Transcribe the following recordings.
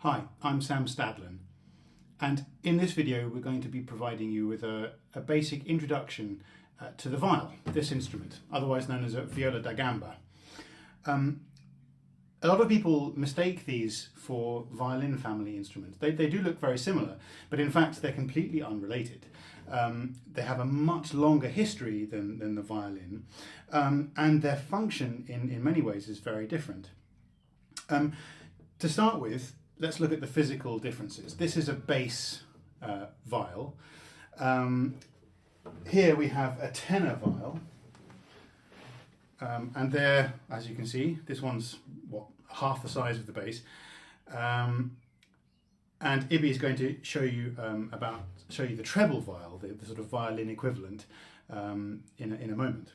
Hi, I'm Sam Stadlen, and in this video we're going to be providing you with a basic introduction to the viol, this instrument, otherwise known as a viola da gamba. A lot of people mistake these for violin family instruments. They do look very similar, but in fact they're completely unrelated. They have a much longer history than the violin, and their function in many ways is very different. To start with, let's look at the physical differences. This is a bass viol. Here we have a tenor viol, and there, as you can see, this one's half the size of the bass. And Ibby is going to show you the treble viol, the sort of violin equivalent, in a moment.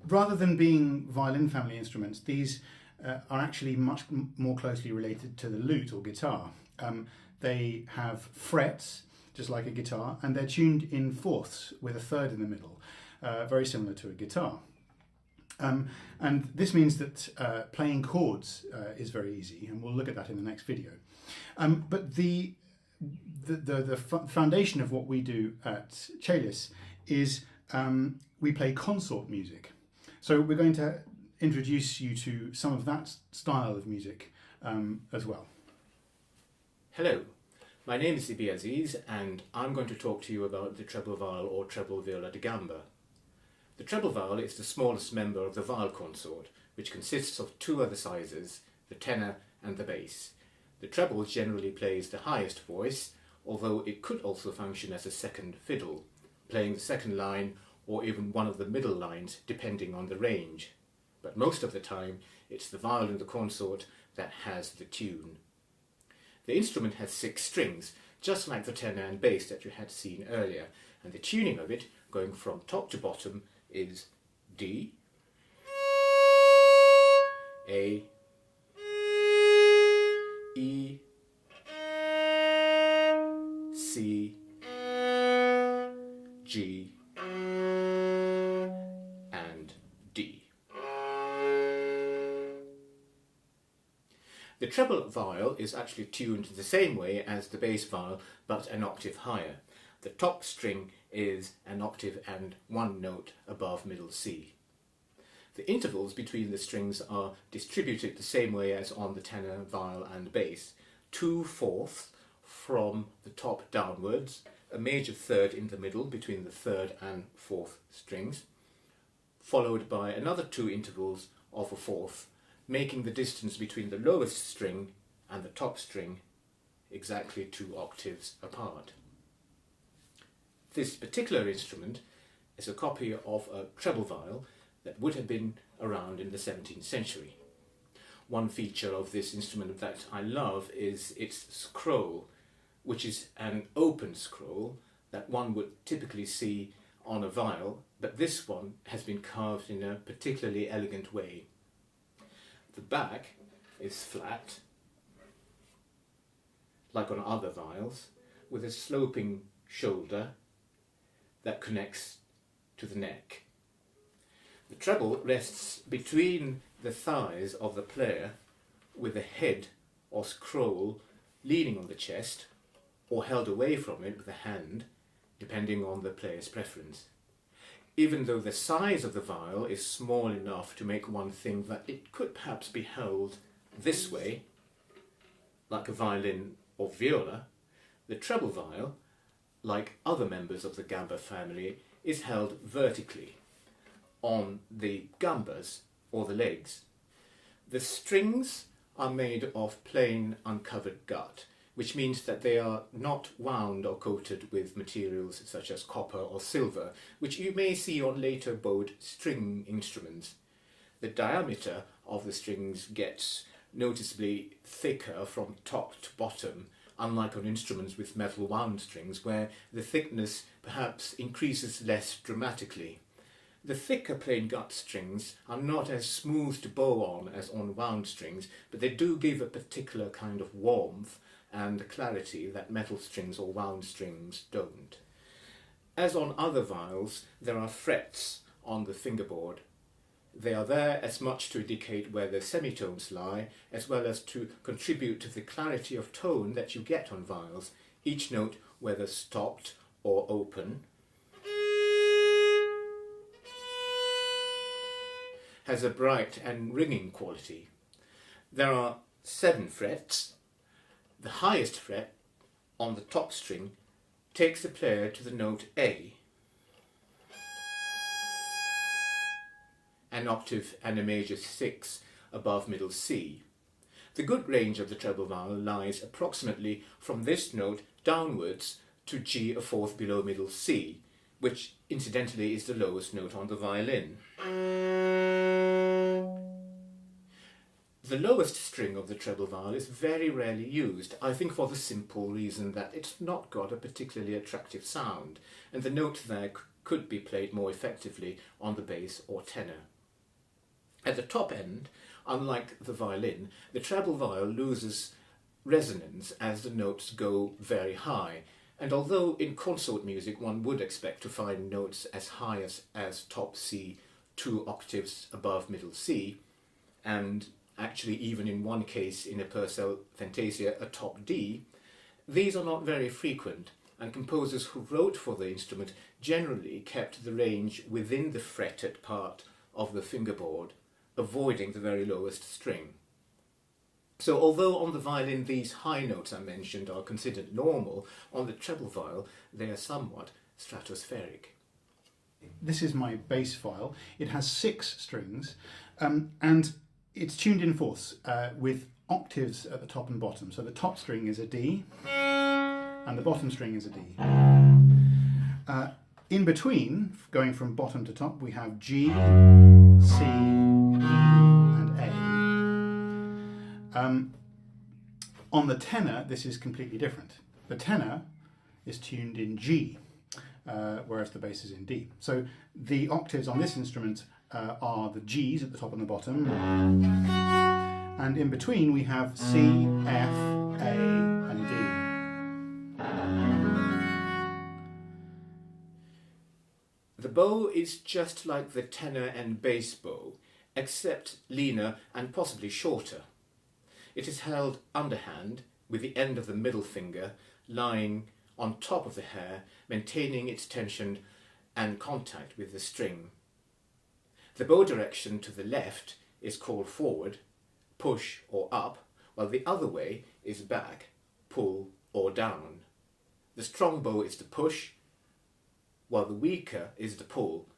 Rather than being violin family instruments, these are actually much more closely related to the lute or guitar. They have frets, just like a guitar, and they're tuned in fourths with a third in the middle, very similar to a guitar. And this means that playing chords is very easy, and we'll look at that in the next video. But the foundation of what we do at Chalice is we play consort music. So we're going to introduce you to some of that style of music as well. Hello, my name is Ibby Aziz, and I'm going to talk to you about the treble viol or treble viola da gamba. The treble viol is the smallest member of the viol consort, which consists of two other sizes, the tenor and the bass. The treble generally plays the highest voice, although it could also function as a second fiddle, playing the second line or even one of the middle lines depending on the range. But most of the time it's the viol in the consort that has the tune. The instrument has 6 strings, just like the tenor and bass that you had seen earlier, and the tuning of it, going from top to bottom, is D, A, E, C, G, and D. The treble viol is actually tuned the same way as the bass viol, but an octave higher. The top string is an octave and 1 note above middle C. The intervals between the strings are distributed the same way as on the tenor, viol and bass. 2/4 from the top downwards, a major third in the middle between the 3rd and 4th strings, followed by another 2 intervals of a 1/4, making the distance between the lowest string and the top string exactly 2 octaves apart. This particular instrument is a copy of a treble viol that would have been around in the 17th century. One feature of this instrument that I love is its scroll, which is an open scroll that one would typically see on a viol, but this one has been carved in a particularly elegant way. The back is flat, like on other viols, with a sloping shoulder that connects to the neck. The treble rests between the thighs of the player, with the head or scroll leaning on the chest or held away from it with a hand, depending on the player's preference. Even though the size of the viol is small enough to make one think that it could perhaps be held this way, like a violin or viola, the treble viol, like other members of the gamba family, is held vertically on the gambas or the legs. The strings are made of plain uncovered gut, which means that they are not wound or coated with materials such as copper or silver, which you may see on later bowed string instruments. The diameter of the strings gets noticeably thicker from top to bottom, unlike on instruments with metal wound strings, where the thickness perhaps increases less dramatically. The thicker plain gut strings are not as smooth to bow on as on wound strings, but they do give a particular kind of warmth and clarity that metal strings or wound strings don't. As on other viols, there are frets on the fingerboard They are there as much to indicate where the semitones lie, as well as to contribute to the clarity of tone that you get on viols, each note, whether stopped or open, has a bright and ringing quality. There are 7 frets. The highest fret on the top string takes the player to the note A, an octave and a major 6 above middle C. The good range of the treble viol lies approximately from this note downwards to G a fourth below middle C, which incidentally is the lowest note on the violin. The lowest string of the treble viol is very rarely used, I think for the simple reason that it's not got a particularly attractive sound, and the note there could be played more effectively on the bass or tenor. At the top end, unlike the violin, the treble viol loses resonance as the notes go very high, and although in consort music one would expect to find notes as high as top C 2 octaves above middle C, and actually even in one case in a Purcell Fantasia a top D, these are not very frequent, and composers who wrote for the instrument generally kept the range within the fretted part of the fingerboard, avoiding the very lowest string. So although on the violin these high notes I mentioned are considered normal, on the treble viol they are somewhat stratospheric. This is my bass viol. It has 6 strings and it's tuned in fourths with octaves at the top and bottom. So the top string is a D and the bottom string is a D. In between, going from bottom to top, we have G, C, E and A. On the tenor, this is completely different. The tenor is tuned in G, whereas the bass is in D. So the octaves on this instrument are the Gs at the top and the bottom, and in between we have C, F, A and D. The bow is just like the tenor and bass bow, except leaner and possibly shorter. It is held underhand, with the end of the middle finger lying on top of the hair, maintaining its tension and contact with the string. The bow direction to the left is called forward, push or up, while the other way is back, pull or down. The strong bow is the push, while the weaker is the pull,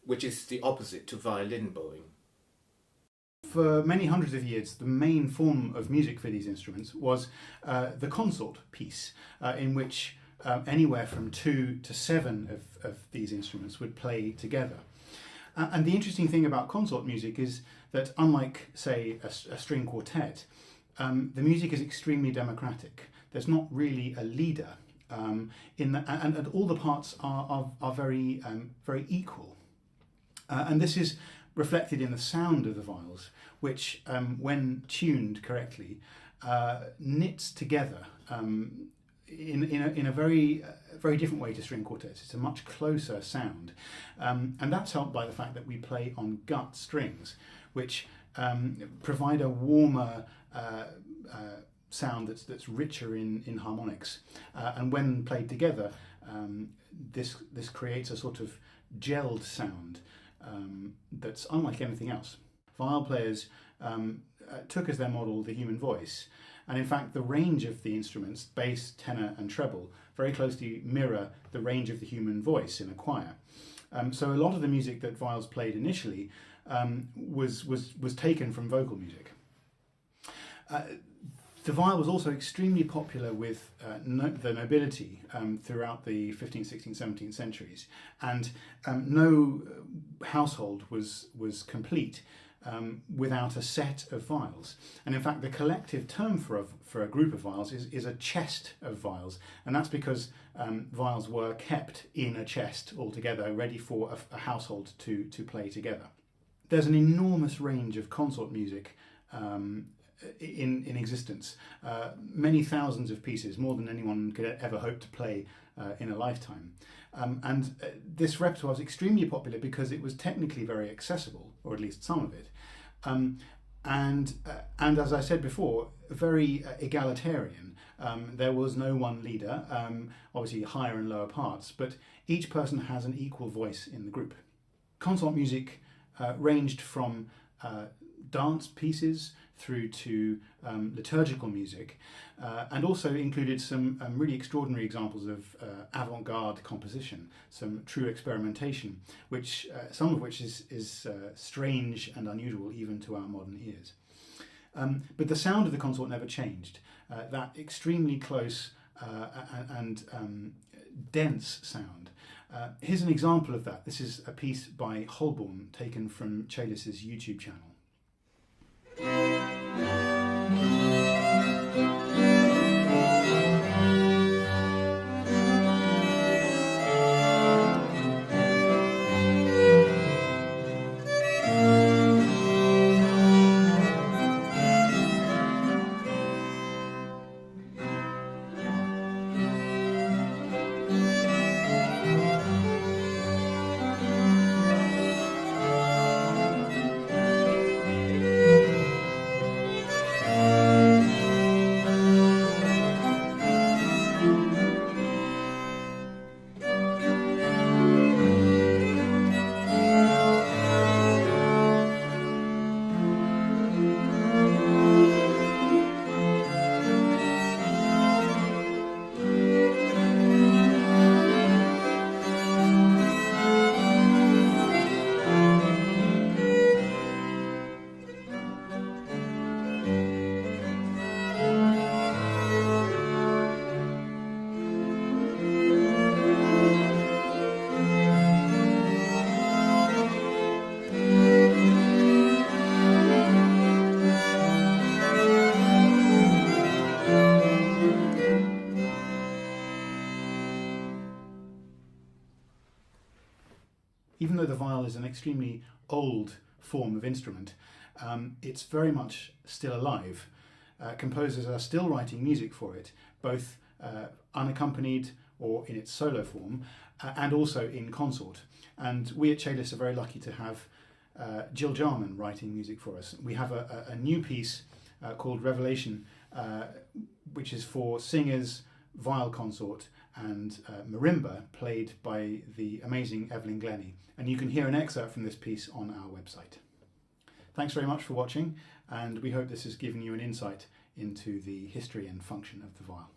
which is the opposite to violin bowing. For many hundreds of years, the main form of music for these instruments was the consort piece, in which anywhere from 2 to 7 of these instruments would play together. And the interesting thing about consort music is that, unlike, say, a string quartet, the music is extremely democratic. There's not really a leader, and all the parts are very equal. And this is reflected in the sound of the viols, which, when tuned correctly, knits together in a very different way to string quartets. It's a much closer sound, and that's helped by the fact that we play on gut strings, which provide a warmer sound that's richer in harmonics, and when played together, this creates a sort of gelled sound that's unlike anything else. Viol players took as their model the human voice, and in fact the range of the instruments, bass, tenor and treble, very closely mirror the range of the human voice in a choir. So a lot of the music that viols played initially was taken from vocal music. The viol was also extremely popular with the nobility throughout the 15th, 16th, 17th centuries, and no household was complete without a set of viols. And in fact, the collective term for a group of viols is a chest of viols, and that's because viols were kept in a chest altogether, ready for a household to play together. There's an enormous range of consort music in existence. Many thousands of pieces, more than anyone could ever hope to play in a lifetime. And this repertoire was extremely popular because it was technically very accessible, or at least some of it. And as I said before, very egalitarian. There was no one leader, obviously higher and lower parts, but each person has an equal voice in the group. Consort music ranged from dance pieces through to liturgical music, and also included some really extraordinary examples of avant-garde composition, some true experimentation, which some of which is strange and unusual even to our modern ears. But the sound of the consort never changed. That extremely close and dense sound. Here's an example of that. This is a piece by Holborn taken from Chalis's YouTube channel. Even though the viol is an extremely old form of instrument, it's very much still alive. Composers are still writing music for it, both unaccompanied or in its solo form, and also in consort. And we at Chalis are very lucky to have Jill Jarman writing music for us. We have a new piece called Revelation, which is for singers, viol consort, and marimba, played by the amazing Evelyn Glennie. And you can hear an excerpt from this piece on our website. Thanks very much for watching, and we hope this has given you an insight into the history and function of the viol.